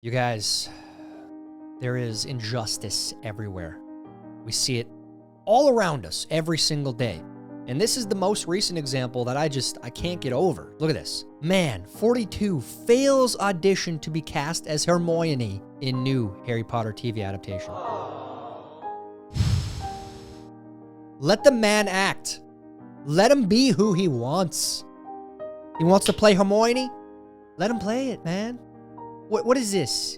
You guys, there is injustice everywhere. We see it all around us every single day. And this is the most recent example that I can't get over. Look at this. Man, 42 fails audition to be cast as Hermione in new Harry Potter TV adaptation. Let the man act. Let him be who he wants. He wants to play Hermione? Let him play it, man. What is this?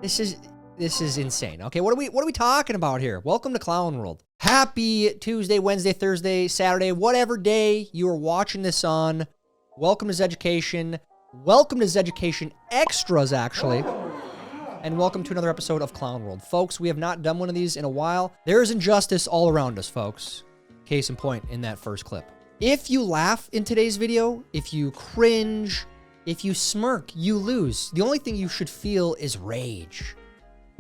This is insane. Okay, what are we talking about here? Welcome to Clown World. Happy Tuesday, Wednesday, Thursday, Saturday, whatever day you are watching this on. Welcome to Zeducation. Welcome to Zeducation Extras, actually. And welcome to another episode of Clown World. Folks, we have not done one of these in a while. There is injustice all around us, folks. Case in point in that first clip. If you laugh in today's video, if you cringe, if you smirk, you lose. The only thing you should feel is rage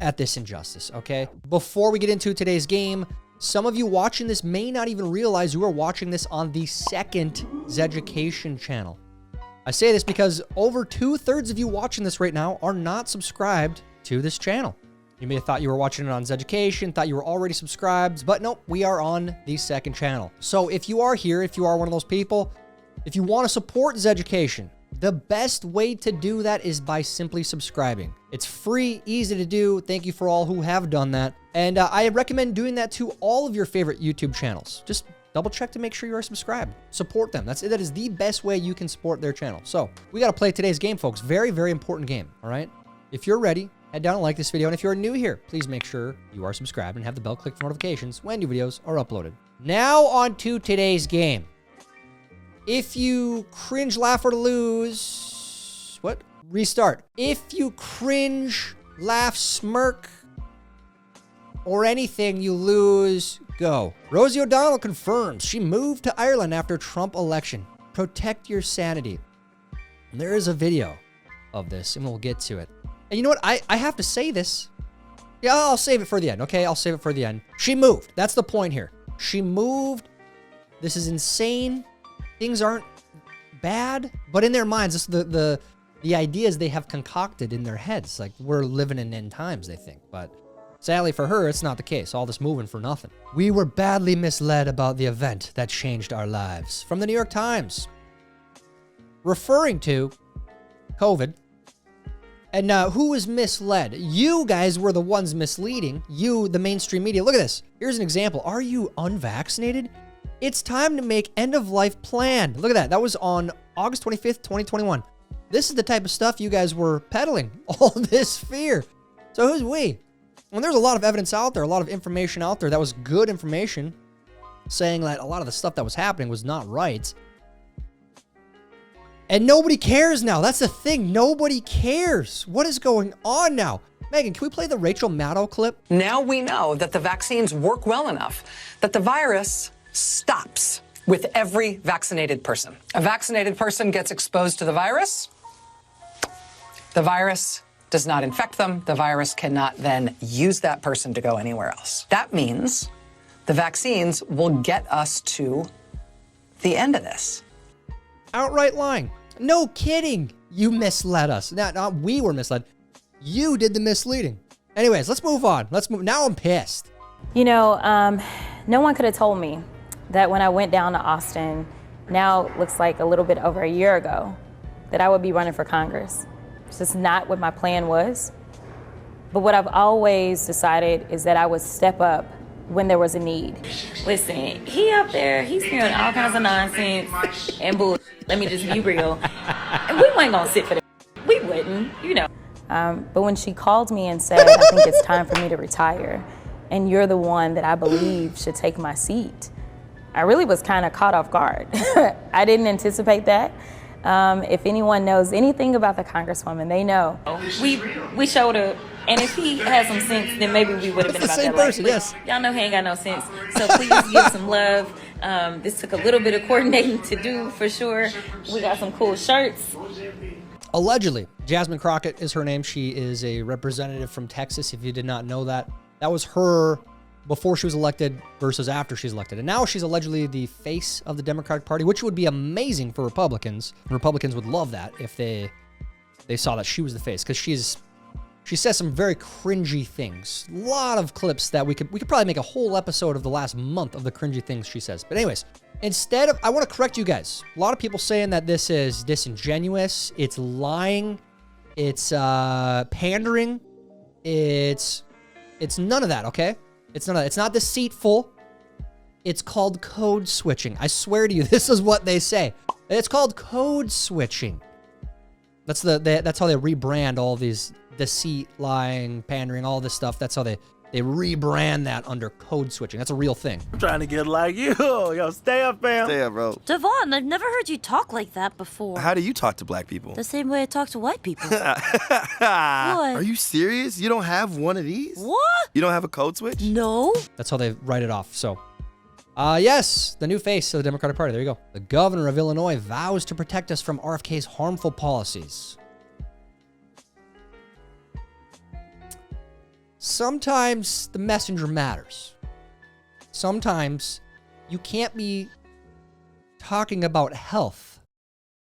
at this injustice, okay? Before we get into today's game, some of you watching this may not even realize you are watching this on the second Zeducation channel. I say this because over 2/3 of you watching this right now are not subscribed to this channel. You may have thought you were watching it on Zeducation, thought you were already subscribed, but nope, we are on the second channel. So if you are here, if you are one of those people, if you want to support Zeducation, the best way to do that is by simply subscribing. It's free, easy to do. Thank you for all who have done that. And I recommend doing that to all of your favorite YouTube channels. Just double check to make sure you are subscribed. Support them. That is the best way you can support their channel. So we got to play today's game, folks. Very, very important game. All right. If you're ready, head down and like this video. And if you're new here, please make sure you are subscribed and have the bell clicked for notifications when new videos are uploaded. Now on to today's game. If you cringe, laugh, or lose... What? Restart. If you cringe, laugh, smirk, or anything, you lose, go. Rosie O'Donnell confirms she moved to Ireland after Trump election. Protect your sanity. And there is a video of this, and we'll get to it. And you know what? I have to say this. Yeah, I'll save it for the end, okay? I'll save it for the end. She moved. That's the point here. She moved. This is insane. Things aren't bad, but in their minds, this the ideas they have concocted in their heads. Like, we're living in end times, they think. But sadly for her, it's not the case. All this moving for nothing. We were badly misled about the event that changed our lives. From the New York Times. Referring to COVID. And who was misled? You guys were the ones misleading. You, the mainstream media. Look at this. Here's an example. Are you unvaccinated? It's time to make end-of-life plan. Look at that. That was on August 25th, 2021. This is the type of stuff you guys were peddling. All this fear. So who's we? Well, there's a lot of evidence out there, a lot of information out there that was good information saying that a lot of the stuff that was happening was not right. And nobody cares now. That's the thing. Nobody cares. What is going on now? Megan, can we play the Rachel Maddow clip? Now we know that the vaccines work well enough that the virus stops with every vaccinated person. A vaccinated person gets exposed to the virus. The virus does not infect them. The virus cannot then use that person to go anywhere else. That means the vaccines will get us to the end of this. Outright lying. No kidding. You misled us. Not we were misled. You did the misleading. Anyways, let's move on. Now I'm pissed. You know, no one could have told me that when I went down to Austin, now it looks like a little bit over a year ago, that I would be running for Congress. It's just not what my plan was. But what I've always decided is that I would step up when there was a need. Listen, he up there, he's hearing all kinds of nonsense and bull. Let me just be real. And we weren't gonna sit for that. We wouldn't, you know. But when she called me and said, I think it's time for me to retire, and you're the one that I believe should take my seat, I really was kind of caught off guard. I didn't anticipate that. If anyone knows anything about the Congresswoman, they know. We showed up, and if he had some sense, then maybe we would have been about that life. Yes. Y'all know he ain't got no sense, so please give some love. This took a little bit of coordinating to do, for sure. We got some cool shirts. Allegedly, Jasmine Crockett is her name. She is a representative from Texas, if you did not know that. That was her before she was elected versus after she's elected. And now she's allegedly the face of the Democratic Party, which would be amazing for Republicans. Republicans would love that if they saw that she was the face, because she's She says some very cringy things. A lot of clips that we could probably make a whole episode of the last month of the cringy things she says. But anyways, instead of, I want to correct you guys. A lot of people saying that this is disingenuous. It's lying. It's pandering. It's none of that, okay? It's none of that. It's not deceitful. It's called code switching. I swear to you, this is what they say. It's called code switching. That's how they rebrand all these deceit, lying, pandering, all this stuff. That's how they rebrand that under code switching. That's a real thing. I'm trying to get like you. Yo, stay up, fam. Stay up, bro. Devon, I've never heard you talk like that before. How do you talk to black people? The same way I talk to white people. What? Are you serious? You don't have one of these? What? You don't have a code switch? No. That's how they write it off. So, yes, the new face of the Democratic Party. There you go. The governor of Illinois vows to protect us from RFK's harmful policies. Sometimes the messenger matters. Sometimes you can't be talking about health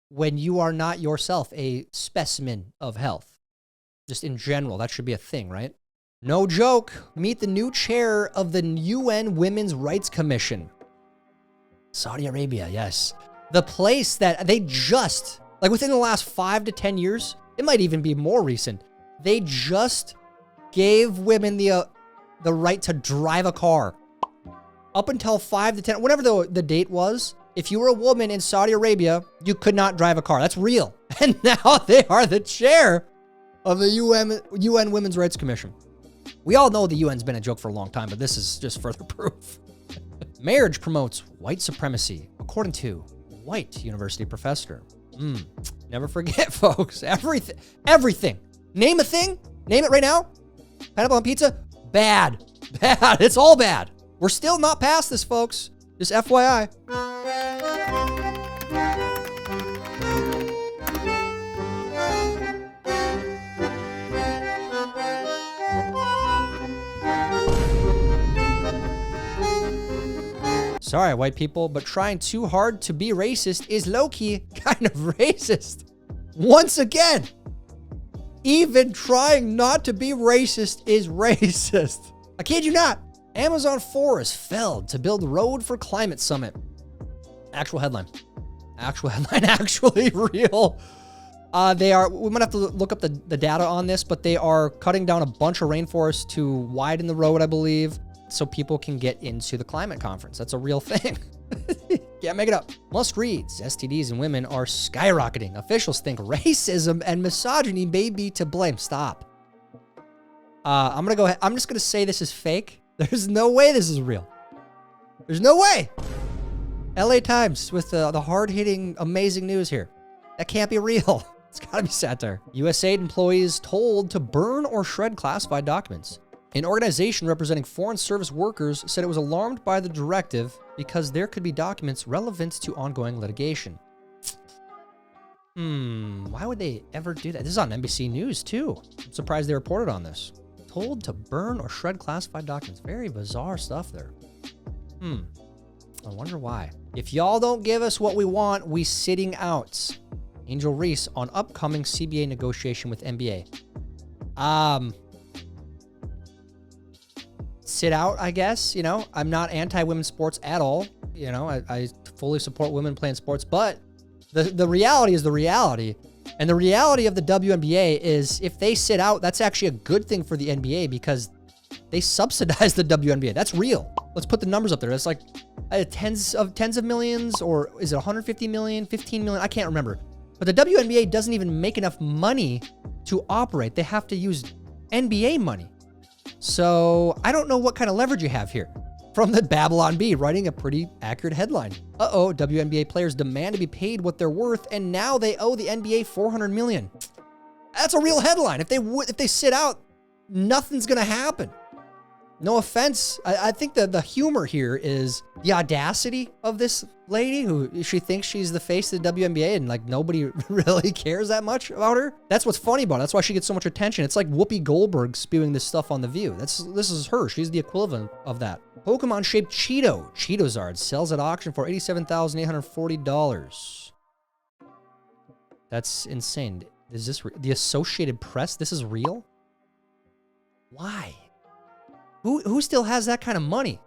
when you are not yourself a specimen of health. Just in general, that should be a thing, right? No joke. Meet the new chair of the UN Women's Rights Commission. Saudi Arabia, yes. The place that they just, like within the last 5 to 10 years, it might even be more recent, they just gave women the right to drive a car. Up until 5 to 10, whatever the date was, if you were a woman in Saudi Arabia, you could not drive a car. That's real. And now they are the chair of the UN Women's Rights Commission. We all know the UN's been a joke for a long time, but this is just further proof. Marriage promotes white supremacy, according to white university professor. Never forget, folks. Everything. Name a thing. Name it right now. Pineapple on pizza? Bad. Bad. It's all bad. We're still not past this, folks. Just FYI. Sorry, white people, but trying too hard to be racist is low-key kind of racist. Once again. Even trying not to be racist is racist. I kid you not. Amazon forest felled to build road for climate summit. Actual headline. Actually real. We might have to look up the data on this, but they are cutting down a bunch of rainforests to widen the road, I believe, so people can get into the climate conference. That's a real thing. Can't make it up. Musk reads, STDs in women are skyrocketing. Officials think racism and misogyny may be to blame. Stop. I'm going to go ahead. I'm just going to say this is fake. There's no way this is real. There's no way. LA Times with the hard-hitting, amazing news here. That can't be real. It's got to be satire. USAID employees told to burn or shred classified documents. An organization representing foreign service workers said it was alarmed by the directive because there could be documents relevant to ongoing litigation. Why would they ever do that? This is on NBC News, too. I'm surprised they reported on this. Told to burn or shred classified documents. Very bizarre stuff there. I wonder why. If y'all don't give us what we want, we sitting out. Angel Reese on upcoming CBA negotiation with NBA. Sit out, I guess. You know, I'm not anti-women's sports at all. You know, I fully support women playing sports, but the reality is the reality. And the reality of the WNBA is if they sit out, that's actually a good thing for the NBA because they subsidize the WNBA. That's real. Let's put the numbers up there. It's like tens of millions, or is it 150 million, 15 million? I can't remember. But the WNBA doesn't even make enough money to operate. They have to use NBA money. So I don't know what kind of leverage you have here. From the Babylon Bee, writing a pretty accurate headline. WNBA players demand to be paid what they're worth, and now they owe the NBA $400 million. That's a real headline. If they sit out, nothing's gonna happen. No offense. I think the humor here is the audacity of this lady who she thinks she's the face of the WNBA and like nobody really cares that much about her. That's what's funny about it. That's why she gets so much attention. It's like Whoopi Goldberg spewing this stuff on The View. This is her. She's the equivalent of that. Pokemon-shaped Cheeto. Cheetozard sells at auction for $87,840. That's insane. Is this the Associated Press? This is real? Why? Who still has that kind of money?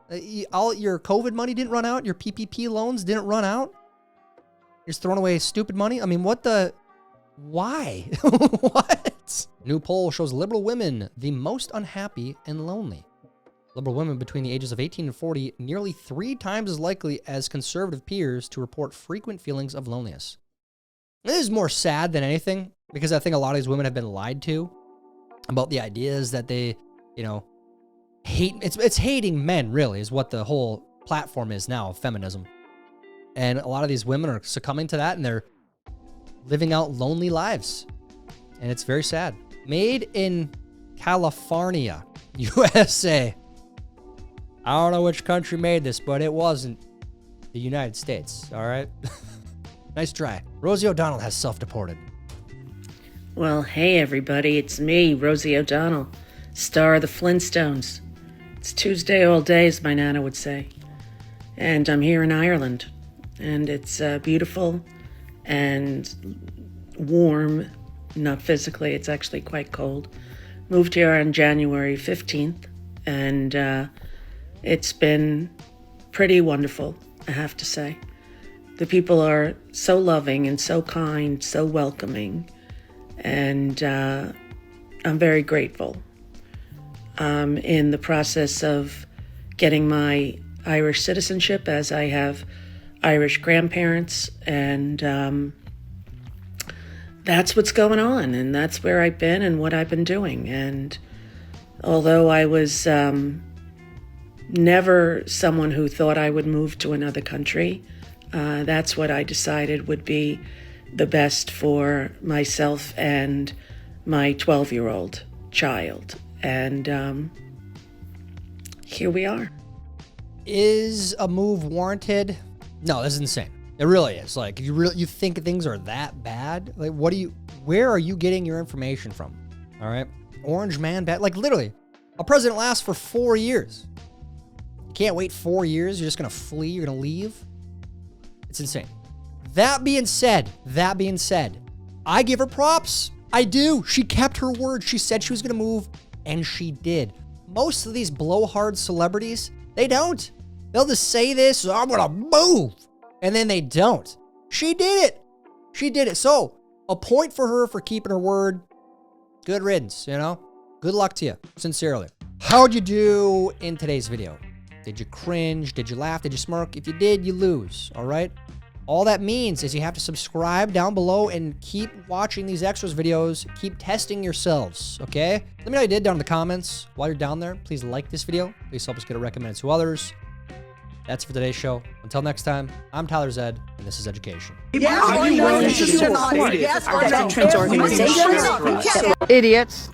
All your COVID money didn't run out. Your PPP loans didn't run out. You're just throwing away stupid money. I mean, what the? Why? What? New poll shows liberal women the most unhappy and lonely. Liberal women between the ages of 18 and 40 nearly 3 times as likely as conservative peers to report frequent feelings of loneliness. This is more sad than anything because I think a lot of these women have been lied to about the ideas that they, you know, hate. It's hating men, really, is what the whole platform is now of feminism. And a lot of these women are succumbing to that, and they're living out lonely lives. And it's very sad. Made in California, USA. I don't know which country made this, but it wasn't the United States, all right? Nice try. Rosie O'Donnell has self-deported. Well, hey everybody, it's me, Rosie O'Donnell, star of the Flintstones. It's Tuesday all day, as my nana would say. And I'm here in Ireland. And it's beautiful and warm, not physically, it's actually quite cold. Moved here on January 15th, and it's been pretty wonderful, I have to say. The people are so loving and so kind, so welcoming, and I'm very grateful. I'm in the process of getting my Irish citizenship, as I have Irish grandparents, and that's what's going on, and that's where I've been and what I've been doing. And although I was never someone who thought I would move to another country, that's what I decided would be the best for myself and my 12-year-old child. And here we are. Is a move warranted? No, this is insane. It really is. Like, you think things are that bad? Like, where are you getting your information from? All right. Orange man bad. Like, literally, a president lasts for 4 years. You can't wait 4 years. You're just going to flee. You're going to leave. It's insane. That being said, I give her props. I do. She kept her word. She said she was going to move, and she did. Most of these blowhard celebrities, they don't. They'll just say this, I'm going to move, and then they don't. She did it. She did it. So, a point for her for keeping her word. Good riddance, you know? Good luck to you, sincerely. How'd you do in today's video? Did you cringe? Did you laugh? Did you smirk? If you did, you lose, all right? All that means is you have to subscribe down below and keep watching these extras videos. Keep testing yourselves, okay? Let me know how you did down in the comments. While you're down there, please like this video. Please help us get it recommended to others. That's for today's show. Until next time, I'm Tyler Zed, and this is Zeducation. Idiots.